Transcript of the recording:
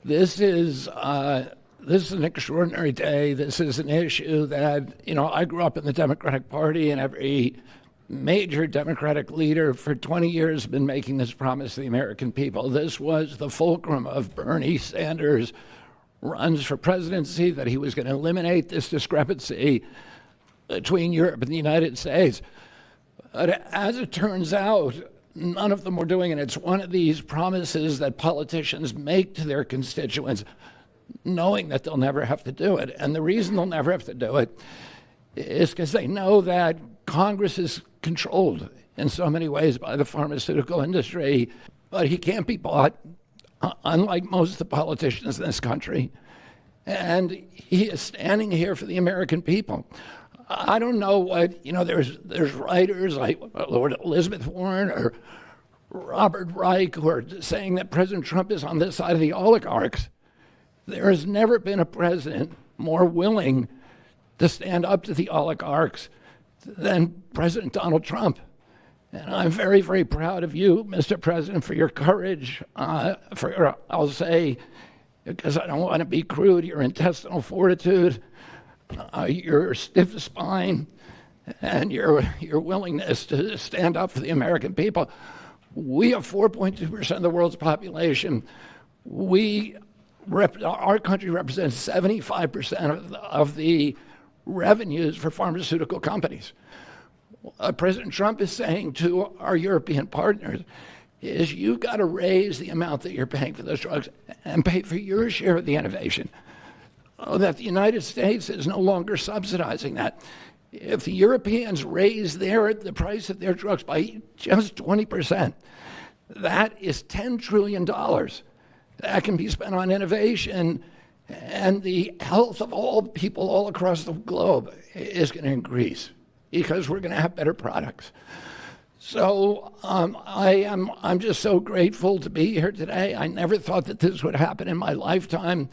This is an extraordinary day. This is an issue that, I grew up in the Democratic Party, and every major Democratic leader for 20 years has been making this promise to the American people. This was the fulcrum of Bernie Sanders' runs for presidency, that he was going to eliminate this discrepancy between Europe and the United States. But as it turns out, none of them were doing it. It's one of these promises that politicians make to their constituents, knowing that they'll never have to do it. And the reason they'll never have to do it is because they know that Congress is controlled in so many ways by the pharmaceutical industry, but he can't be bought, unlike most of the politicians in this country. And he is standing here for the American people. I don't know what, there's writers like Lord Elizabeth Warren or Robert Reich who are saying that President Trump is on this side of the oligarchs. There has never been a president more willing to stand up to the oligarchs than President Donald Trump. And I'm very, very proud of you, Mr. President, for your courage, I'll say, because I don't want to be crude, your intestinal fortitude, your stiff spine, and your willingness to stand up for the American people. We have 4.2% of the world's population. Our country represents 75% of the revenues for pharmaceutical companies. What President Trump is saying to our European partners is, you've got to raise the amount that you're paying for those drugs and pay for your share of the innovation. That the United States is no longer subsidizing that. If the Europeans raise the price of their drugs by just 20%, that is $10 trillion. That can be spent on innovation, and the health of all people all across the globe is going to increase because we're going to have better products. So I'm just so grateful to be here today. I never thought that this would happen in my lifetime.